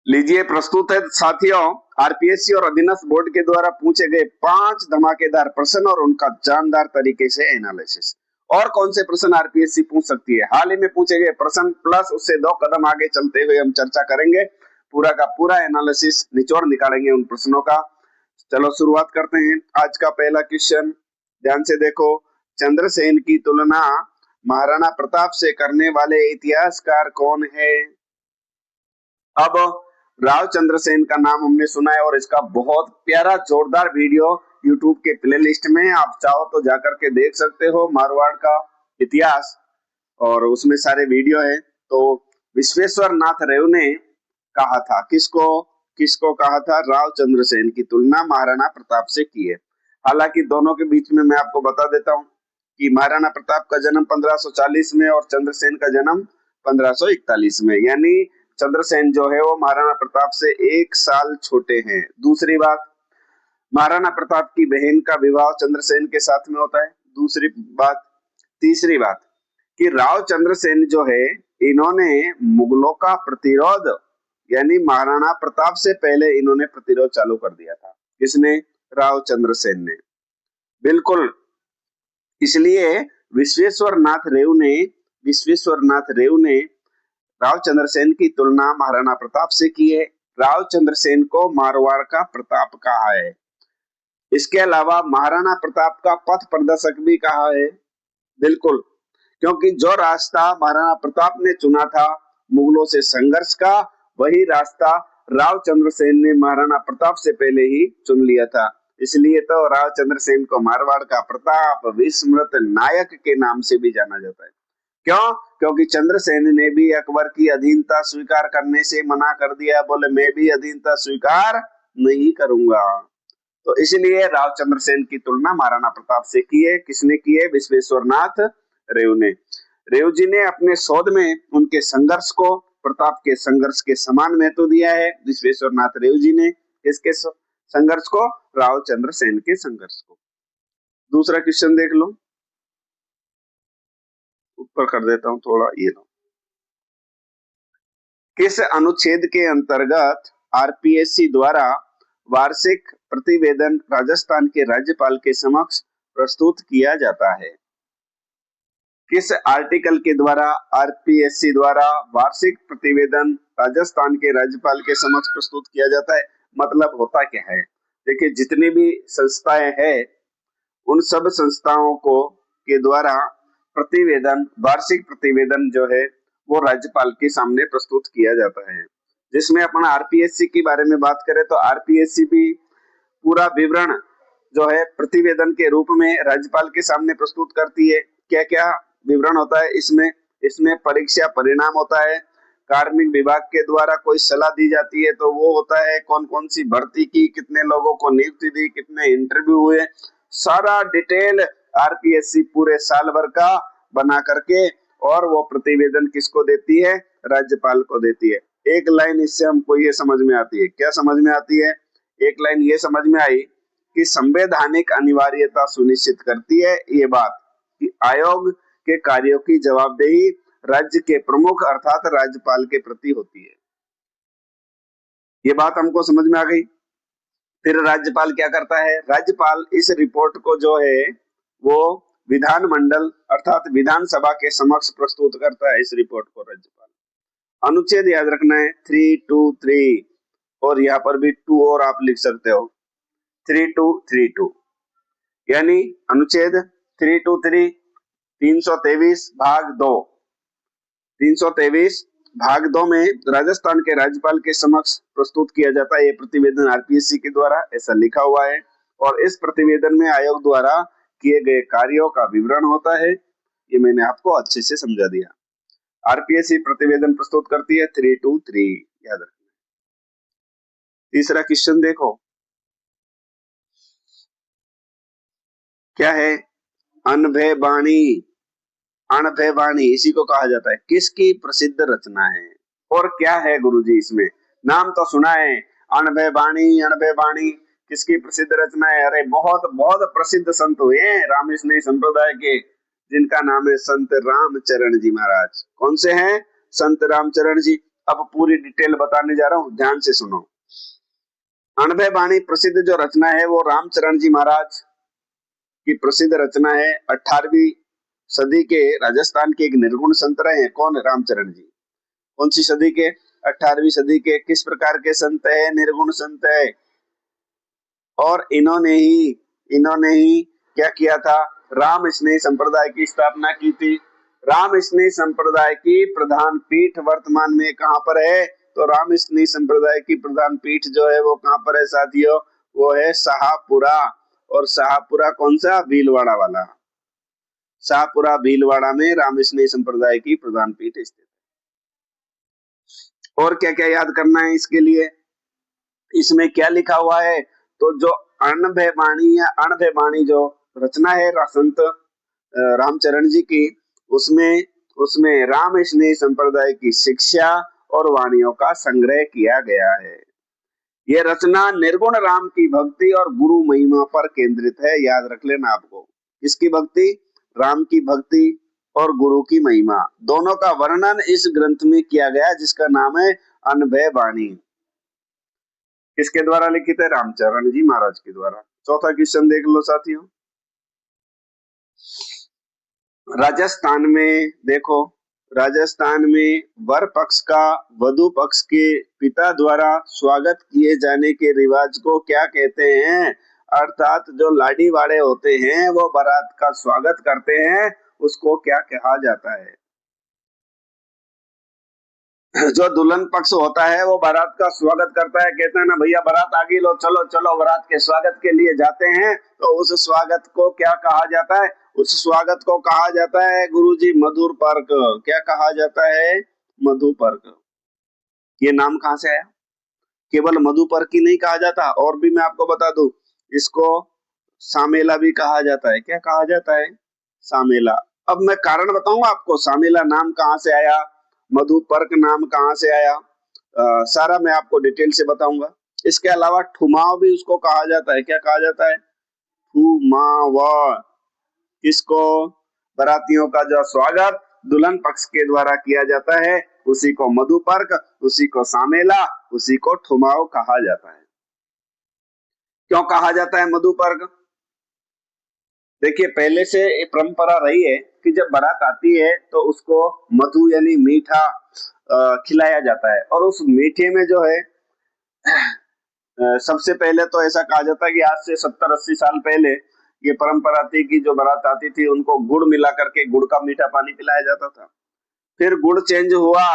लीजिए प्रस्तुत है साथियों, आरपीएससी और अधीनस्थ बोर्ड के द्वारा पूछे गए 5 धमाकेदार प्रश्न और उनका जानदार तरीके से एनालिसिस। और कौन से प्रश्न आरपीएससी पूछ सकती है, हाल ही में पूछे गए प्रश्न प्लस उससे 2 कदम आगे चलते हुए हम चर्चा करेंगे। पूरा का पूरा एनालिसिस निचोड़ निकालेंगे उन प्रश्नों का। चलो शुरुआत करते हैं। आज का पहला क्वेश्चन ध्यान से देखो। चंद्रसेन की तुलना महाराणा प्रताप से करने वाले इतिहासकार कौन है? अब राव चंद्रसेन का नाम हमने सुना है और इसका बहुत प्यारा जोरदार वीडियो YouTube के प्लेलिस्ट में आप चाहो तो जाकर के देख सकते हो, मारवाड़ का इतिहास, और उसमें सारे वीडियो है। तो विश्वेश्वर नाथ रेव ने कहा था, किसको किसको कहा था? राव चंद्रसेन की तुलना महाराणा प्रताप से की है। हालांकि दोनों के बीच में मैं आपको बता देता हूँ कि महाराणा प्रताप का जन्म 1540 में और चंद्रसेन का जन्म 1541 में, यानी चंद्रसेन जो है वो महाराणा प्रताप से 1 साल छोटे हैं। दूसरी बात, महाराणा प्रताप की बहन का विवाह चंद्रसेन के साथ में होता है। दूसरी बात, तीसरी बात कि राव चंद्रसेन जो है इन्होंने मुगलों का प्रतिरोध, यानी महाराणा प्रताप से पहले इन्होंने प्रतिरोध चालू कर दिया था। किसने? राव चंद्रसेन ने। बिल्कुल, इसलिए विश्वेश्वर नाथ रेव ने राव चंद्रसेन की तुलना महाराणा प्रताप से की है। राव चंद्रसेन को मारवाड़ का प्रताप कहा है। इसके अलावा महाराणा प्रताप का पथ प्रदर्शक भी कहा है। बिल्कुल, क्योंकि जो रास्ता महाराणा प्रताप ने चुना था मुगलों से संघर्ष का, वही रास्ता राव चंद्रसेन ने महाराणा प्रताप से पहले ही चुन लिया था। इसलिए तो राव चंद्रसेन को मारवाड़ का प्रताप, विस्मृत नायक के नाम से भी जाना जाता है। क्यों? क्योंकि चंद्रसेन ने भी अकबर की अधीनता स्वीकार करने से मना कर दिया, बोले मैं भी अधीनता स्वीकार नहीं करूंगा। तो इसलिए राव चंद्रसेन की तुलना महाराणा प्रताप से की है। किसने की है? विश्वेश्वर नाथ रेव ने। रेव जी ने अपने शोध में उनके संघर्ष को प्रताप के संघर्ष के समान महत्व दिया है। विश्वेश्वर नाथ रेव जी ने इसके संघर्ष को, राव चंद्रसेन के संघर्ष को। दूसरा क्वेश्चन देख लो, ऊपर कर देता हूं थोड़ा, ये लो। किस अनुच्छेद के अंतर्गत आरपीएससी द्वारा वार्षिक प्रतिवेदन राजस्थान के राज्यपाल के समक्ष प्रस्तुत किया जाता है? किस आर्टिकल के द्वारा आरपीएससी द्वारा वार्षिक प्रतिवेदन राजस्थान के राज्यपाल के समक्ष प्रस्तुत किया जाता है? मतलब होता क्या है? देखिए, जितनी भी संस्थाएं हैं उन सब संस्थाओं को के द्वारा प्रतिवेदन, वार्षिक प्रतिवेदन जो है वो राज्यपाल के सामने प्रस्तुत किया जाता है। जिसमें अपन आरपीएससी के बारे में बात करें तो आरपीएससी भी पूरा विवरण जो है प्रतिवेदन के रूप में राज्यपाल के सामने प्रस्तुत करती है। क्या क्या विवरण होता है इसमें परीक्षा परिणाम होता है, कार्मिक विभाग के द्वारा कोई सलाह दी जाती है तो वो होता है, कौन कौन सी भर्ती की, कितने लोगों को नियुक्ति दी, कितने इंटरव्यू हुए, सारा डिटेल आरपीएससी पूरे साल भर का बना करके और वो प्रतिवेदन किसको देती है? राज्यपाल को देती है। एक लाइन इससे हमको ये समझ में आती है। क्या समझ में आती है? एक लाइन ये समझ में आई कि संवैधानिक अनिवार्यता सुनिश्चित करती है ये बात कि आयोग के कार्यों की जवाबदेही राज्य के प्रमुख अर्थात राज्यपाल के प्रति होती है। ये बात हमको समझ में आ गई। फिर राज्यपाल क्या करता है? राज्यपाल इस रिपोर्ट को जो है वो विधानमंडल अर्थात विधानसभा के समक्ष प्रस्तुत करता है। इस रिपोर्ट को राज्यपाल, अनुच्छेद याद रखना है 323, और यहाँ पर भी 2 और आप लिख सकते हो, 3232, यानी अनुच्छेद 323 323 भाग 2, 323 भाग 2 में राजस्थान के राज्यपाल के समक्ष प्रस्तुत किया जाता है ये प्रतिवेदन आरपीएससी के द्वारा, ऐसा लिखा हुआ है। और इस प्रतिवेदन में आयोग द्वारा किए गए कार्यों का विवरण होता है। ये मैंने आपको अच्छे से समझा दिया। आरपीएससी प्रतिवेदन प्रस्तुत करती है 323, याद रखना। तीसरा क्वेश्चन देखो, क्या है? अनभय बाणी। अनभय बाणी इसी को कहा जाता है। किसकी प्रसिद्ध रचना है? और क्या है गुरुजी इसमें? नाम तो सुना है, अनभय बाणी किसकी प्रसिद्ध रचना है? अरे बहुत बहुत प्रसिद्ध संत हुए रामस्नेही संप्रदाय के, जिनका नाम है संत रामचरण जी महाराज। कौन से हैं? संत रामचरण जी। अब पूरी डिटेल बताने जा रहा हूं, ध्यान से सुनो। अनभय बाणी प्रसिद्ध जो रचना है वो रामचरण जी महाराज की प्रसिद्ध रचना है। 18वीं सदी के राजस्थान के एक निर्गुण संत रहे हैं। कौन? रामचरण जी। कौन सी सदी के? 18वीं सदी के। किस प्रकार के संत है? निर्गुण संत है। और इन्होंने ही क्या किया था? राम स्नेह संप्रदाय की स्थापना की थी। राम स्नेह संप्रदाय की प्रधान पीठ वर्तमान में कहाँ पर है? तो राम स्नेह संप्रदाय की प्रधान पीठ जो है वो कहाँ पर है साथियों? वो है शाहपुरा। और शाहपुरा कौन सा? भीलवाड़ा वाला। शाहपुरा भीलवाड़ा में राम स्नेह संप्रदाय की प्रधान पीठ स्थित है। और क्या क्या याद करना है इसके लिए? इसमें क्या लिखा हुआ है? तो जो अनभय बाणी या अनभय बाणी जो रचना है संत रामचरण जी की, उसमें राम स्नेह संप्रदाय की शिक्षा और वाणियों का संग्रह किया गया है। यह रचना निर्गुण राम की भक्ति और गुरु महिमा पर केंद्रित है। याद रख लेना आपको। इसकी भक्ति? राम की भक्ति और गुरु की महिमा दोनों का वर्णन इस ग्रंथ में किया गया, जिसका नाम है अनभय बाणी। किसके द्वारा लिखित है? रामचरण जी महाराज के द्वारा। चौथा क्वेश्चन देख लो साथियों। राजस्थान में देखो, राजस्थान में वर पक्ष का वधु पक्ष के पिता द्वारा स्वागत किए जाने के रिवाज को क्या कहते हैं? अर्थात जो लाडी वाले होते हैं वो बारात का स्वागत करते हैं, उसको क्या कहा जाता है? जो दुल्हन पक्ष होता है वो बारात का स्वागत करता है, कहता है ना भैया बारात आ गई, लो चलो चलो बारात के स्वागत के लिए जाते हैं। तो उस स्वागत को क्या कहा जाता है? उस स्वागत को कहा जाता है गुरुजी मधुर पर्क। क्या कहा जाता है? मधु पर्क। ये नाम कहाँ से आया? केवल मधु पर्क ही नहीं कहा जाता, और भी मैं आपको बता दूं, इसको सामेला भी कहा जाता है। क्या कहा जाता है? सामेला। अब मैं कारण बताऊंगा आपको, सामेला नाम कहाँ से आया, मधु पर्क नाम कहाँ से आया, सारा मैं आपको डिटेल से बताऊंगा। इसके अलावा ठुमाव भी उसको कहा जाता है। क्या कहा जाता है? ठुमाव। किसको? बारातियों का जो स्वागत दुल्हन पक्ष के द्वारा किया जाता है उसी को मधु पर्क, उसी को सामेला, उसी को ठुमाव कहा जाता है। क्यों कहा जाता है मधु पर्क? देखिए पहले से परंपरा रही है कि जब बारात आती है तो उसको मधु यानी मीठा खिलाया जाता है। और उस मीठे में जो है सबसे पहले तो ऐसा कहा जाता है कि आज से 70-80 साल पहले ये परंपरा थी कि जो बारात आती थी उनको गुड़ मिला करके गुड़ का मीठा पानी पिलाया जाता था। फिर गुड़ चेंज हुआ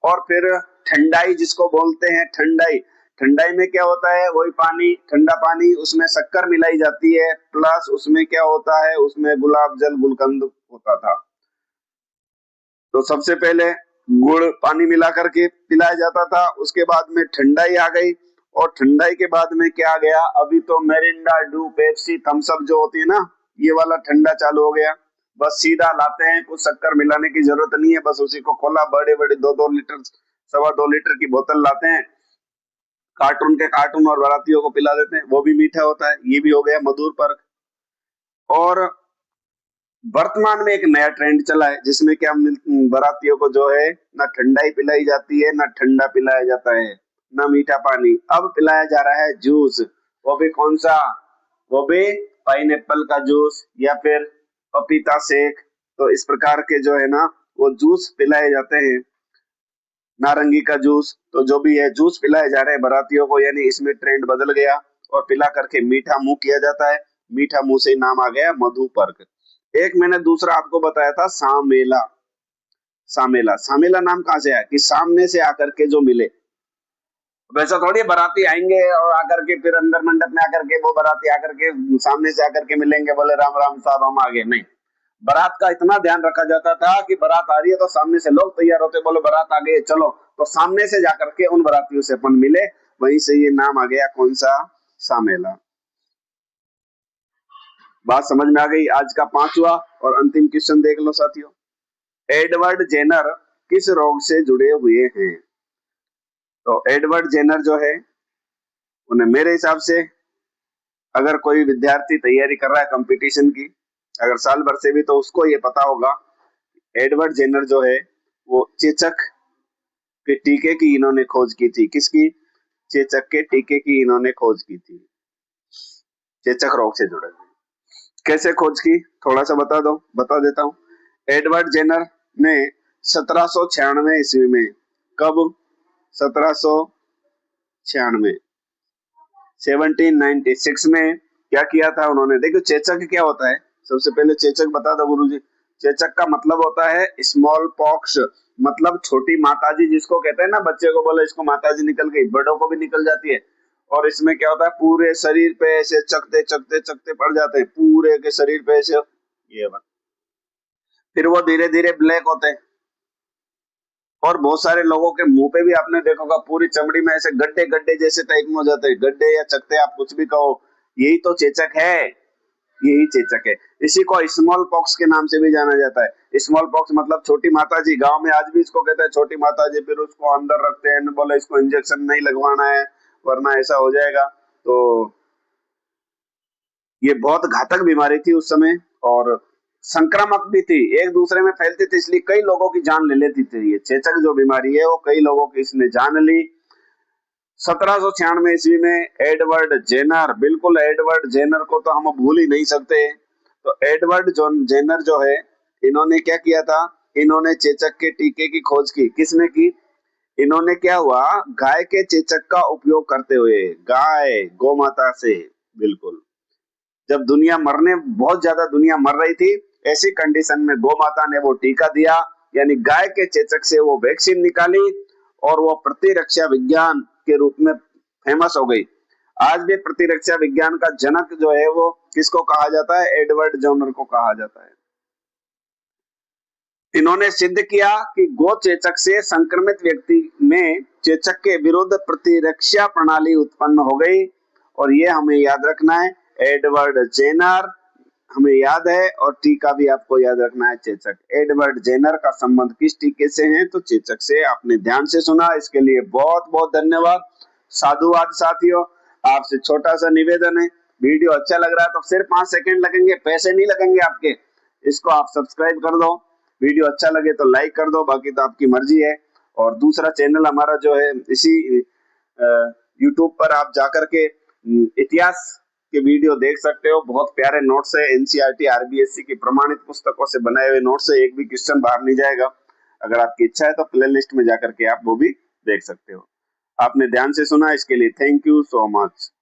और फिर ठंडाई जिसको बोलते हैं, ठंडाई। ठंडाई में क्या होता है? वही पानी, ठंडा पानी, उसमें शक्कर मिलाई जाती है, प्लस उसमें क्या होता है? उसमें गुलाब जल गुलकंद होता था। तो सबसे पहले गुड़ पानी मिला करके पिलाया जाता था, उसके बाद में ठंडाई आ गई, और ठंडाई के बाद में क्या आ गया? अभी तो Mirinda, Dew, Pepsi, Thums Up जो होती है ना, ये वाला ठंडा चालू हो गया। बस सीधा लाते हैं, कुछ शक्कर मिलाने की जरूरत नहीं है, बस उसी को खोला, बड़े बड़े 2-2 लीटर 2.25 लीटर की बोतल लाते हैं, कार्टून के कार्टून, और बारातियों को पिला देते हैं। वो भी मीठा होता है। ये भी हो गया मधुर पर्क। और वर्तमान में एक नया ट्रेंड चला है जिसमें क्या बारातियों को जो है ना ठंडाई पिलाई जाती है, ना ठंडा पिलाया जाता है, ना मीठा पानी। अब पिलाया जा रहा है जूस। वो भी कौन सा? वो भी पाइनएप्पल का जूस या फिर पपीता शेक। तो इस प्रकार के जो है ना वो जूस पिलाए जाते हैं, नारंगी का जूस। तो जो भी है जूस पिलाए जा रहे हैं बारातियों को, यानी इसमें ट्रेंड बदल गया और पिला करके मीठा मुंह किया जाता है। मीठा मुंह से नाम आ गया मधु पर्क। एक मैंने दूसरा आपको बताया था सामेला। सामेला, सामेला नाम कहां से आया? कि सामने से आकर के जो मिले। वैसा थोड़ी बाराती आएंगे और आकर के फिर अंदर मंडप में आकर के वो बाराती आकर के सामने से आकर के मिलेंगे, बोले राम राम साहब हम आगे। नहीं, बारात का इतना ध्यान रखा जाता था कि बारात आ रही है तो सामने से लोग तैयार होते, बोले बारात आ गई चलो, तो सामने से जाकर के उन बारातियों से अपन मिले। वहीं से ये नाम आ गया कौन सा? सामेला। बात समझ में आ गई? आज का 5वां और अंतिम क्वेश्चन देख लो साथियों। एडवर्ड जेनर किस रोग से जुड़े हुए हैं? तो एडवर्ड जेनर जो है उन्हें, मेरे हिसाब से अगर कोई विद्यार्थी तैयारी कर रहा है कंपटीशन की, अगर साल भर से भी, तो उसको ये पता होगा एडवर्ड जेनर जो है वो चेचक के टीके की इन्होंने खोज की थी। किसकी? चेचक के टीके की इन्होंने खोज की थी, चेचक रोग से जुड़े। कैसे खोज की, थोड़ा सा बता देता हूँ। एडवर्ड जेनर ने 1796 ईस्वी में, कब? 1796, 1796 में क्या किया था उन्होंने? देखो चेचक क्या होता है, सबसे पहले चेचक बता दो गुरुजी। चेचक का मतलब होता है स्मॉल पॉक्स, मतलब छोटी माताजी जिसको कहते हैं ना, बच्चे को बोले इसको माताजी निकल गई, बड़ों को भी निकल जाती है। और इसमें क्या होता है, पूरे शरीर पे ऐसे चकते चकते चकते पड़ जाते हैं, पूरे के शरीर पे ऐसे, ये बात। फिर वो धीरे धीरे ब्लैक होते हैं, और बहुत सारे लोगों के मुंह पे भी आपने देखा होगा, पूरी चमड़ी में ऐसे गड्ढे गड्ढे जैसे टाइप में हो जाते हैं, गड्ढे या चकते, आप कुछ भी कहो, यही तो चेचक है, यही चेचक है। इसी को स्मॉल पॉक्स के नाम से भी जाना जाता है। स्मॉल पॉक्स मतलब छोटी माताजी, गांव में आज भी इसको कहते हैं छोटी माताजी। फिर उसको अंदर रखते हैं, बोले इसको इंजेक्शन नहीं लगवाना है वरना ऐसा हो जाएगा। तो ये बहुत घातक बीमारी थी उस समय, और संक्रामक भी थी, एक दूसरे में फैलती थी, इसलिए कई लोगों की जान ले लेती थी। ये चेचक जो बीमारी है वो कई लोगों की इसने जान ली। 1796 ईस्वी में एडवर्ड जेनर, बिल्कुल एडवर्ड जेनर को तो हम भूल ही नहीं सकते। तो एडवर्ड जॉन जेनर जो है, इन्होंने क्या किया था, इन्होंने चेचक के टीके की खोज की। किसने की? इन्होंने, क्या हुआ, गाय के चेचक का उपयोग करते हुए, गाय गौ माता से, बिल्कुल जब बहुत ज्यादा दुनिया मर रही थी, ऐसी कंडीशन में गौ माता ने वो टीका दिया, यानी गाय के चेचक से वो वैक्सीन निकाली, और वो प्रतिरक्षा विज्ञान के रूप में फेमस हो गई। आज भी प्रतिरक्षा विज्ञान का जनक जो है वो किसको कहा जाता है? एडवर्ड जोनर को कहा जाता है। इन्होंने सिद्ध किया कि गो चेचक से संक्रमित व्यक्ति में चेचक के विरुद्ध प्रतिरक्षा प्रणाली उत्पन्न हो गई, और ये हमें याद रखना है, एडवर्ड जेनर हमें याद है, और टीका भी आपको याद रखना है, चेचक। एडवर्ड जेनर का संबंध किस टीके से है? तो चेचक से। आपने ध्यान से सुना, इसके लिए बहुत बहुत धन्यवाद। साधुवाद साथियों। आपसे छोटा सा निवेदन है, वीडियो अच्छा लग रहा है तो सिर्फ 5 सेकंड लगेंगे, पैसे नहीं लगेंगे आपके, इसको आप सब्सक्राइब कर दो, वीडियो अच्छा लगे तो लाइक कर दो, बाकी तो आपकी मर्जी है। और दूसरा चैनल हमारा जो है, इसी यूट्यूब पर आप जाकर के इतिहास के वीडियो देख सकते हो, बहुत प्यारे नोट्स है, एनसीईआरटी आरबीएससी की प्रमाणित पुस्तकों से बनाए हुए नोट्स है, एक भी क्वेश्चन बाहर नहीं जाएगा। अगर आपकी इच्छा है तो प्लेलिस्ट में जाकर के आप वो भी देख सकते हो। आपने ध्यान से सुना, इसके लिए थैंक यू सो मच।